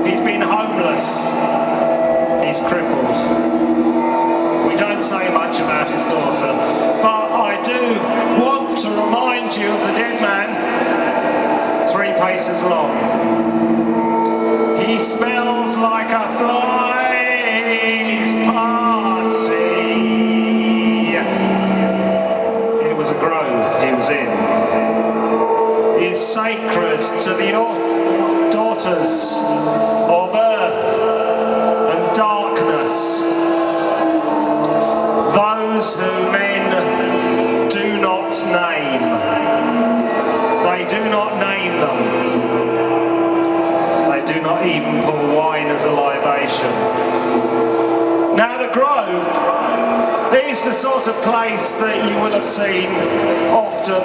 He's been homeless. He's crippled. We don't say much about his daughter, but I do want to remind you of the dead man, 3 paces long. He smells like a fly's party. It was a grove he was in. Is sacred to the daughters of earth and darkness, those who men do not name. They do not name them. They do not even pour wine as a libation. Now the Grove is the sort of place that you will have seen often.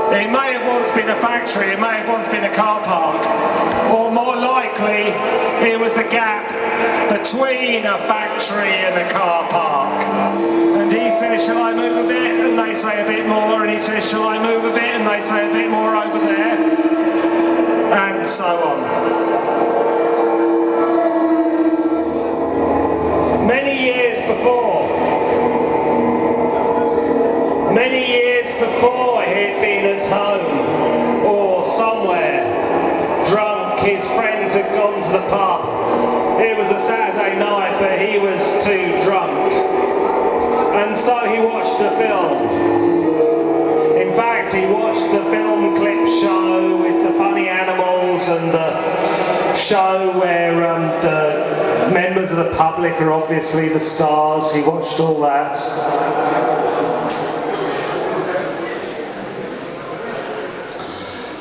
It may have once been a factory, it may have once been a car park, or more likely it was the gap between a factory and a car park. And he says, shall I move a bit? And they say a bit more, and he says, shall I move a bit? And they say a bit more over there, and so on. Many years before he'd been at home or somewhere, drunk, his friends had gone to the pub. It was a Saturday night, but he was too drunk. And so he watched a film. In fact, he watched the film clip show with the funny animals and the show where the members of the public are obviously the stars. He watched all that.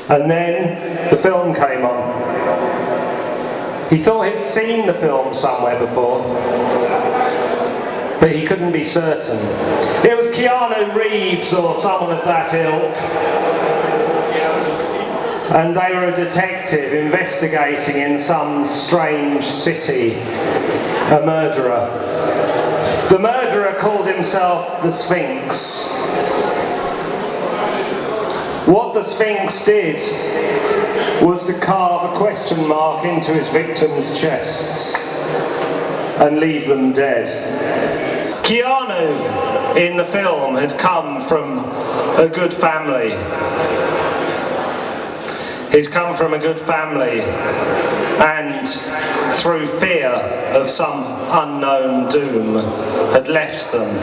And then the film came on. He thought he'd seen the film somewhere before, but he couldn't be certain. It was Keanu Reeves or someone of that ilk, and they were a detective investigating in some strange city a murderer. The murderer called himself the Sphinx. What the Sphinx did was to carve a question mark into his victims' chests and leave them dead. Keanu in the film had come from a good family. He'd come from a good family and through fear of some unknown doom had left them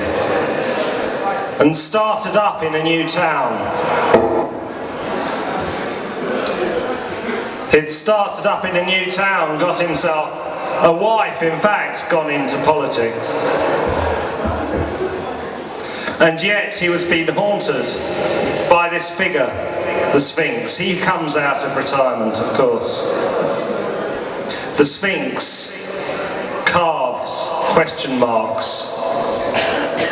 and started up in a new town. He'd started up in a new town, got himself a wife, in fact, gone into politics. And yet he was being haunted by this figure, the Sphinx. He comes out of retirement, of course. The Sphinx carves question marks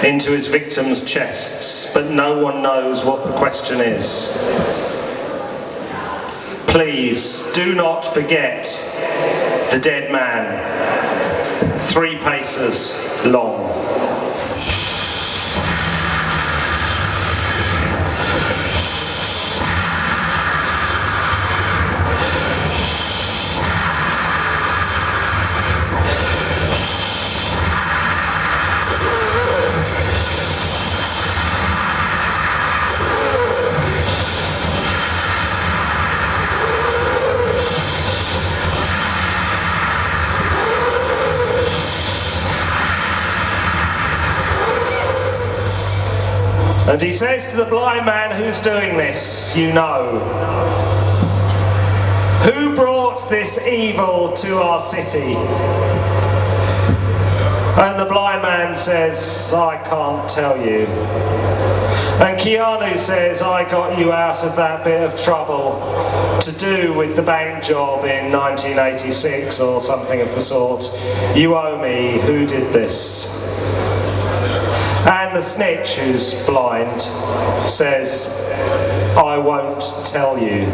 into his victims' chests, but no one knows what the question is. Please do not forget the dead man, 3 paces long. And he says to the blind man who's doing this, you know, who brought this evil to our city? And the blind man says, I can't tell you. And Keanu says, I got you out of that bit of trouble to do with the bank job in 1986 or something of the sort. You owe me. Who did this? And the snitch, who's blind, says, I won't tell you.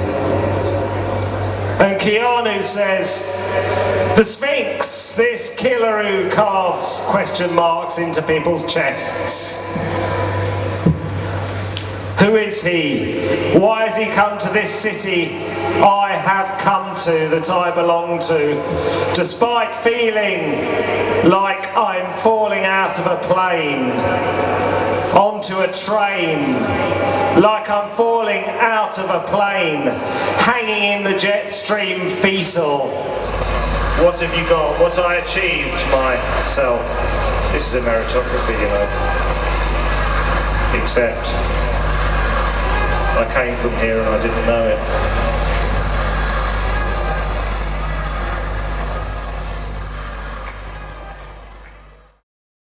And Keanu says, the Sphinx, this killer who carves question marks into people's chests. Who is he? Why has he come to this city I have come to, that I belong to? Despite feeling like I'm falling out of a plane onto a train, like I'm falling out of a plane, hanging in the jet stream fetal. What have you got? What I achieved myself. This is a meritocracy, you know. Except I came from here and I didn't know it.